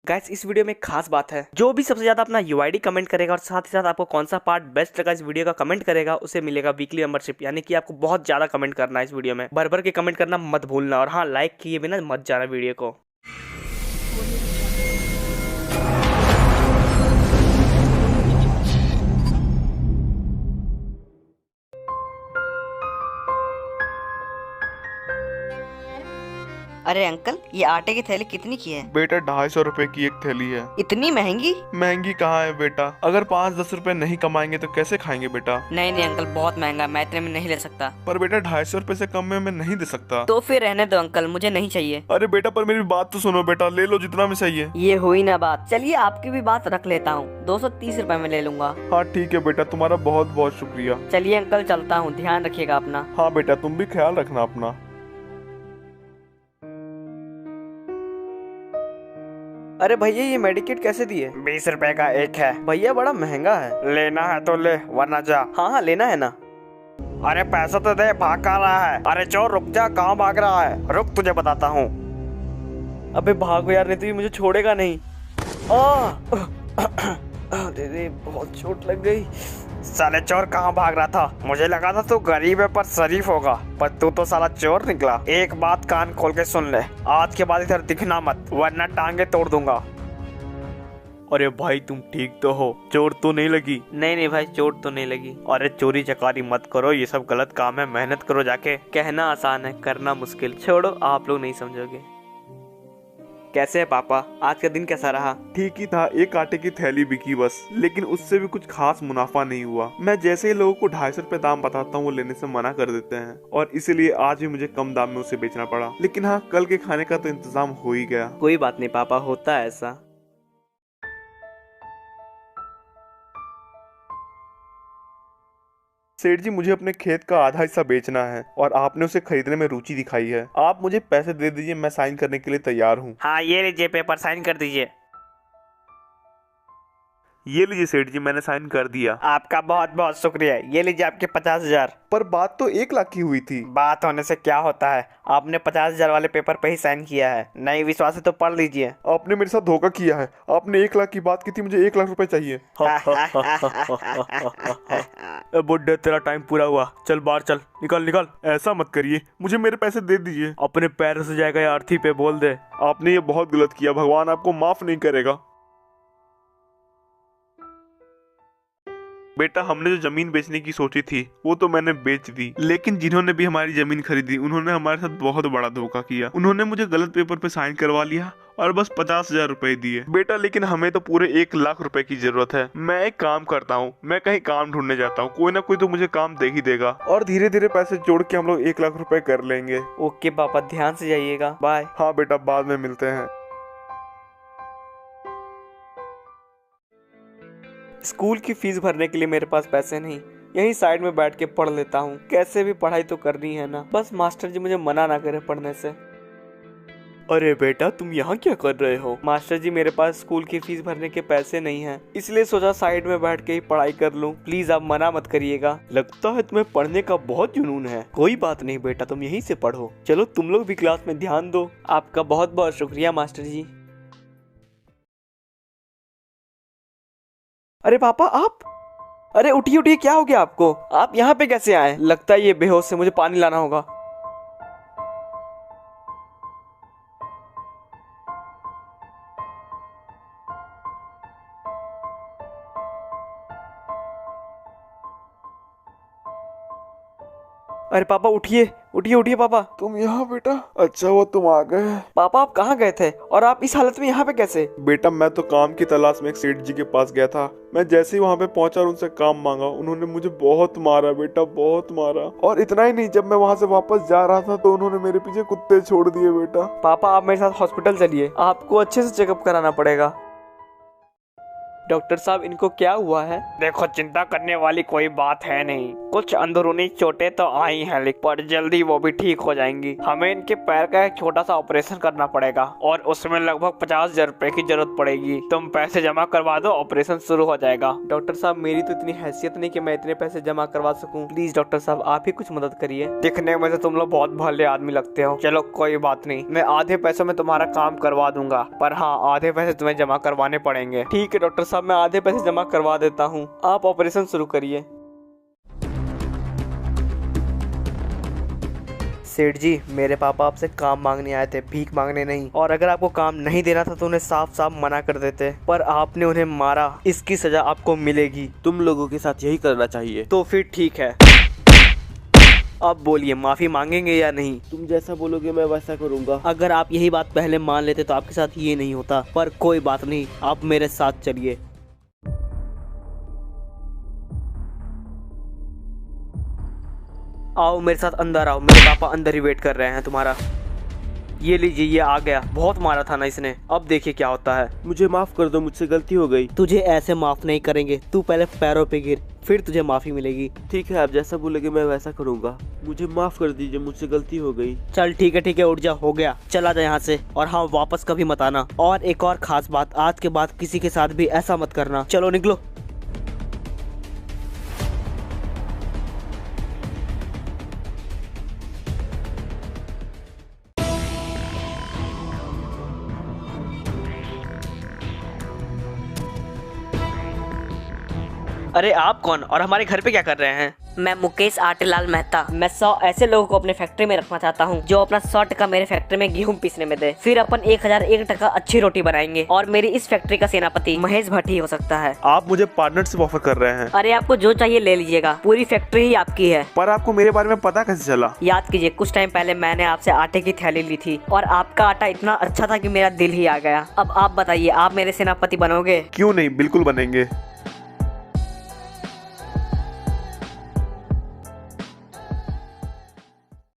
Guys इस video में एक खास बात है, जो भी सबसे ज्यादा अपना यूआईडी कमेंट करेगा और साथ ही साथ आपको कौन सा पार्ट बेस्ट लगा इस वीडियो का कमेंट करेगा, उसे मिलेगा वीकली मेंबरशिप। यानी कि आपको बहुत ज्यादा कमेंट करना है इस वीडियो में, भर भर के कमेंट करना मत भूलना। और हाँ, लाइक किए बिना मत जाना वीडियो को। अरे अंकल, ये आटे की थैली कितनी की है? बेटा 250 रुपए की एक थैली है। इतनी महंगी? महंगी कहाँ है बेटा, अगर 5-10 रुपए नहीं कमाएंगे तो कैसे खाएंगे बेटा। नहीं नहीं अंकल, बहुत महंगा, मैं इतने में नहीं ले सकता। पर बेटा 250 रुपए से कम में मैं नहीं दे सकता। तो फिर रहने दो अंकल, मुझे नहीं चाहिए। अरे बेटा पर मेरी बात तो सुनो बेटा, ले लो जितना में चाहिए। ये हुई ना बात। चलिए आपकी भी बात रख लेता हूँ, 230 रुपए में ले लूंगा। हाँ ठीक है बेटा, तुम्हारा बहुत बहुत शुक्रिया। चलिए अंकल चलता हूँ, ध्यान रखिएगा अपना। हाँ बेटा, तुम भी ख्याल रखना अपना। अरे भैया, ये मेडिकेट कैसे दिए? 20 रुपए का एक है। भैया बड़ा महंगा है। लेना है तो ले, वरना जा। हाँ लेना है ना। अरे पैसा तो दे, भाग कहाँ रहा है? अरे चोर रुक जा, कहाँ भाग रहा है? रुक, तुझे बताता हूँ। अबे भागो यार, नहीं तो ये मुझे छोड़ेगा नहीं। अरे बहुत चोट लग गई। साले चोर कहाँ भाग रहा था? मुझे लगा था तू गरीब है पर शरीफ होगा, पर तू तो साला चोर निकला। एक बात कान खोल के सुन ले, आज के बाद इधर दिखना मत, वरना टांगे तोड़ दूंगा। अरे भाई तुम ठीक तो हो? चोट तो नहीं लगी? नहीं नहीं भाई, चोट तो नहीं लगी। अरे चोरी चकारी मत करो, ये सब गलत काम है, मेहनत करो जाके। कहना आसान है, करना मुश्किल। छोड़ो, आप लोग नहीं समझोगे। कैसे है पापा, आज का दिन कैसा रहा? ठीक ही था, एक आटे की थैली बिकी बस, लेकिन उससे भी कुछ खास मुनाफा नहीं हुआ। मैं जैसे ही लोगों को 250 रुपए दाम बताता हूँ वो लेने से मना कर देते हैं, और इसीलिए आज भी मुझे कम दाम में उसे बेचना पड़ा। लेकिन हाँ, कल के खाने का तो इंतजाम हो ही गया। कोई बात नहीं पापा, होता है ऐसा। सेठ जी, मुझे अपने खेत का आधा हिस्सा बेचना है और आपने उसे खरीदने में रुचि दिखाई है। आप मुझे पैसे दे दीजिए, मैं साइन करने के लिए तैयार हूँ। हाँ ये लीजिए पेपर, साइन कर दीजिए। ये लीजिए सेठ जी, मैंने साइन कर दिया। आपका बहुत बहुत शुक्रिया। ये लीजिए आपके 50,000। पर बात तो 1 लाख की हुई थी। बात होने से क्या होता है, आपने 50,000 वाले पेपर पे ही साइन किया है। नहीं विश्वास है तो पढ़ लीजिए। आपने मेरे साथ धोखा किया है। आपने 1 लाख की बात की थी, मुझे 1 लाख रुपए चाहिए। बुड्ढे, तेरा टाइम पूरा हुआ, चल बाहर चल, निकल निकल। ऐसा मत करिए, मुझे मेरे पैसे दे दीजिए। अपने पैर से जाएगा या अर्थी पे बोल दे। आपने ये बहुत गलत किया, भगवान आपको माफ नहीं करेगा। बेटा, हमने जो जमीन बेचने की सोची थी वो तो मैंने बेच दी, लेकिन जिन्होंने भी हमारी जमीन खरीदी उन्होंने हमारे साथ बहुत बड़ा धोखा किया। उन्होंने मुझे गलत पेपर पे साइन करवा लिया और बस 50,000 रुपए दिए। बेटा लेकिन हमें तो पूरे 1 लाख रुपए की जरूरत है। मैं एक काम करता हूँ, मैं कहीं काम ढूंढने जाता हूँ, कोई ना कोई तो मुझे काम दे ही देगा, और धीरे धीरे पैसे जोड़ के हम लोग 1 लाख रुपए कर लेंगे। ओके पापा, ध्यान से जाइएगा, बाय। हाँ बेटा, बाद में मिलते हैं। स्कूल की फीस भरने के लिए मेरे पास पैसे नहीं, यहीं साइड में बैठ के पढ़ लेता हूँ। कैसे भी पढ़ाई तो करनी है ना, बस मास्टर जी मुझे मना ना करे पढ़ने से। अरे बेटा, तुम यहाँ क्या कर रहे हो? मास्टर जी, मेरे पास स्कूल की फीस भरने के पैसे नहीं हैं, इसलिए सोचा साइड में बैठ के ही पढ़ाई कर लूँ। प्लीज आप मना मत करिएगा। लगता है तुम्हें पढ़ने का बहुत जुनून है। कोई बात नहीं बेटा, तुम यहीं से पढ़ो। चलो तुम लोग भी क्लास में ध्यान दो। आपका बहुत बहुत शुक्रिया मास्टर जी। अरे पापा आप, अरे उठिए उठिए, क्या हो गया आपको? आप यहाँ पे कैसे आए? लगता है ये बेहोश है, मुझे पानी लाना होगा। अरे पापा उठिए उठिए उठिए पापा। तुम यहाँ बेटा? अच्छा वो तुम आ गए। पापा आप कहाँ गए थे और आप इस हालत में यहाँ पे कैसे? बेटा मैं तो काम की तलाश में एक सेठ जी के पास गया था। मैं जैसे ही वहाँ पे पहुंचा और उनसे काम मांगा, उन्होंने मुझे बहुत मारा बेटा, बहुत मारा। और इतना ही नहीं, जब मैं वहाँ से वापस जा रहा था तो उन्होंने मेरे पीछे कुत्ते छोड़ दिए बेटा। पापा आप मेरे साथ हॉस्पिटल चलिए, आपको अच्छे से चेकअप कराना पड़ेगा। डॉक्टर साहब इनको क्या हुआ है? देखो, चिंता करने वाली कोई बात है नहीं। कुछ अंदरूनी चोटें तो आई हैं, लेकिन पर जल्दी वो भी ठीक हो जाएंगी। हमें इनके पैर का एक छोटा सा ऑपरेशन करना पड़ेगा और उसमें लगभग 50,000 रुपए की जरूरत पड़ेगी। तुम पैसे जमा करवा दो, ऑपरेशन शुरू हो जाएगा। डॉक्टर साहब मेरी तो इतनी हैसियत नहीं कि मैं इतने पैसे जमा करवा सकूं। प्लीज डॉक्टर साहब आप ही कुछ मदद करिए। दिखने में तो तुम लोग बहुत भले आदमी लगते हो। चलो कोई बात नहीं, मैं आधे पैसों में तुम्हारा काम करवा दूंगा, पर हाँ आधे पैसे तुम्हें जमा करवाने पड़ेंगे। ठीक है डॉक्टर साहब, मैं आधे पैसे जमा करवा देता हूँ, आप ऑपरेशन शुरू करिए। सेठ जी, मेरे पापा आपसे काम मांगने आए थे, भीख मांगने नहीं। और अगर आपको काम नहीं देना था तो उन्हें साफ साफ मना कर देते, पर आपने उन्हें मारा, इसकी सजा आपको मिलेगी। तुम लोगों के साथ यही करना चाहिए। तो फिर ठीक है, अब बोलिए माफी मांगेंगे या नहीं? तुम जैसा बोलोगे मैं वैसा करूंगा। अगर आप यही बात पहले मान लेते तो आपके साथ ये नहीं होता, पर कोई बात नहीं, आप मेरे साथ चलिए। आओ मेरे साथ अंदर आओ, मेरे पापा अंदर ही वेट कर रहे हैं तुम्हारा। ये लीजिए, ये आ गया। बहुत मारा था ना इसने, अब देखिए क्या होता है। मुझे माफ कर दो, मुझसे गलती हो गई। तुझे ऐसे माफ नहीं करेंगे, तू पहले पैरों पे गिर, फिर तुझे माफी मिलेगी। ठीक है, आप जैसा बोलोगे मैं वैसा करूंगा। मुझे माफ कर दीजिए, मुझसे गलती हो गई। चल ठीक है, उठ जा, हो गया, चला जा यहाँ से। और हाँ, वापस कभी मत आना। और एक और खास बात, आज के बाद किसी के साथ भी ऐसा मत करना। चलो निकलो। अरे आप कौन और हमारे घर पे क्या कर रहे हैं? मैं मुकेश आटेलाल मेहता। मैं 100 ऐसे लोगों को अपने फैक्ट्री में रखना चाहता हूँ जो अपना 100 टका मेरे फैक्ट्री में गेहूं पीसने में दे। फिर अपन 1001 टका अच्छी रोटी बनाएंगे और मेरी इस फैक्ट्री का सेनापति महेश भट्ट ही हो सकता है। आप मुझे पार्टनरशिप ऑफर कर रहे हैं? अरे आपको जो चाहिए ले लीजिएगा, पूरी फैक्ट्री ही आपकी है। पर आपको मेरे बारे में पता कैसे चला? याद कीजिए, कुछ टाइम पहले मैंने आपसे आटे की थैली ली थी और आपका आटा इतना अच्छा था कि मेरा दिल ही आ गया। अब आप बताइए, आप मेरे सेनापति बनोगे? क्यों नहीं, बिल्कुल बनेंगे।